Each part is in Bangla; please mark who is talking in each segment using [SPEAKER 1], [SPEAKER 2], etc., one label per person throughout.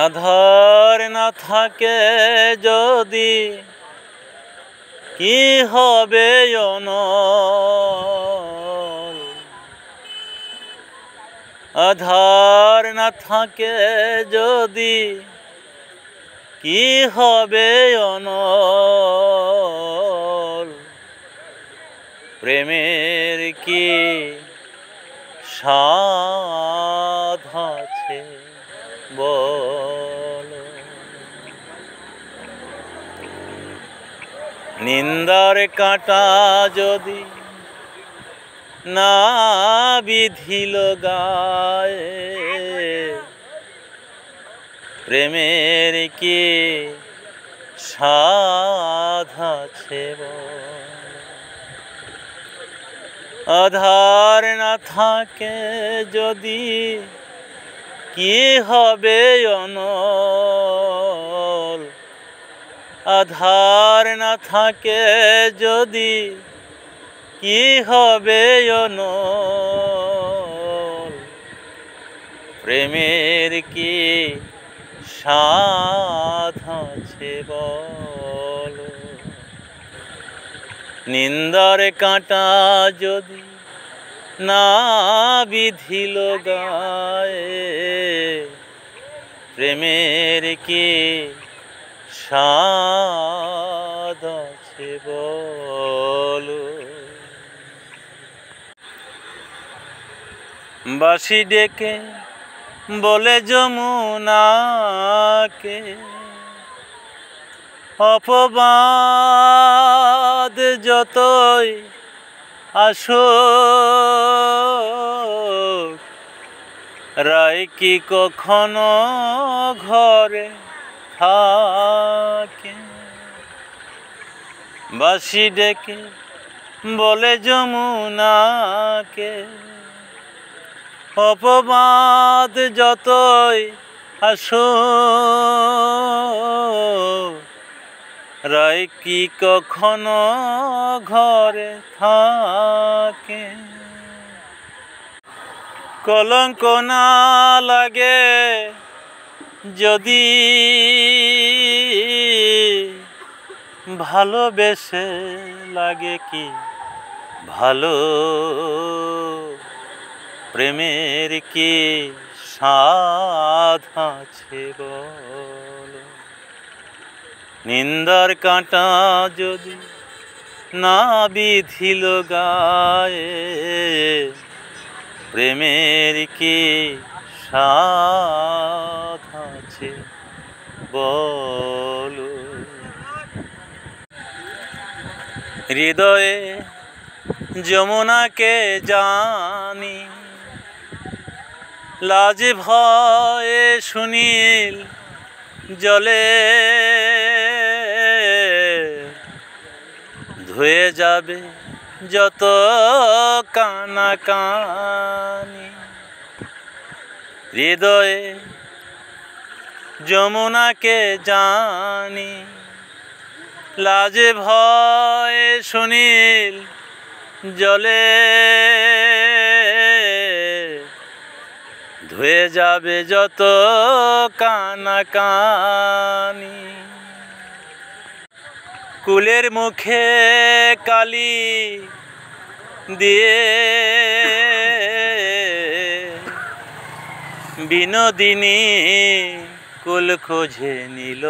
[SPEAKER 1] আধার না থাকে যদি কি হবে অনল। আধার না থাকে যদি কি হবে অনল। প্রেমের কি স্বাদ আছে বলো। নিন্দার কাঁটা যদি না বিধিল গায়ে, প্রেমের কি স্বাদ আছে বলো। আধার না থাকে যদি কি হবে অনল। আধার না থাকে যদি কি হবে অনল। প্রেমের কি স্বাদ আছে বলো। নিন্দার কাঁটা যদি না বিধিল গায়ে, প্রেমের কি স্বাদ আছে বলো। বাঁশি ডেকে বলে যমুনাকে, অপবাদ যতই আসুক, রায় কি কখনো ঘরে থাকে। বাঁশি ডেকে বলে যমুনাকে, অপবাদ যতই আসুক, রায় কি কখনো ঘরে থাকে। কলঙ্ক না লাগে যদি ভালোবেসে লাগে কি ভালো। প্রেমের কি স্বাদ আছে বলো। নিন্দার কাঁটা যদি না বিধিল গায়ে, প্রেমের কি স্বাদ আছে বলো। হৃদয়ে যমুনাকে জানি, লাজ ভয়ে সুনীল জলে ধুয়ে যাবে যত কানাকানি। হৃদয়ে যমুনাকে জানি, লাজে ভয়ে সুনীল জলে ধুয়ে যাবে যত কানাকানি। কুলের মুখে কালি দিয়ে বিনোদিনী কুল খোঁজে নিল।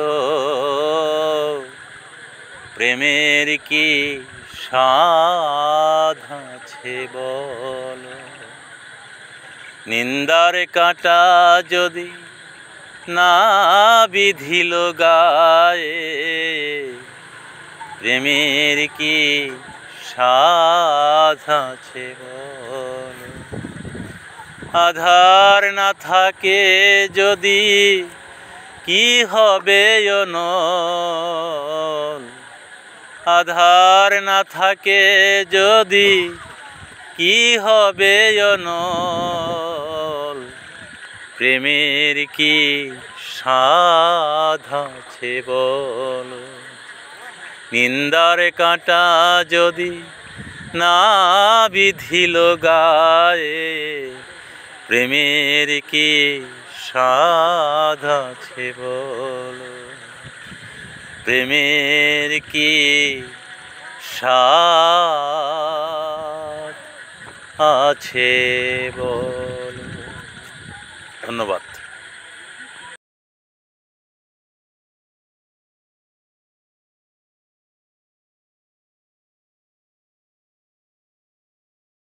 [SPEAKER 1] প্রেমের কি স্বাদ আছে বলো। নিন্দার কাঁটা যদি না বিধিল গায়ে, প্রেমের কি স্বাদ আছে বলো। আধার না থাকে যদি কি হবে অনল। আধার না থাকে যদি কি হবে অনল। প্রেমের কি স্বাদ আছে বলো। নিন্দার কাঁটা যদি না বিধিল গায়ে, প্রেমের কি স্বাদ আছে বলো, প্রেমের কি স্বাদ আছে বলো। ধন্যবাদ।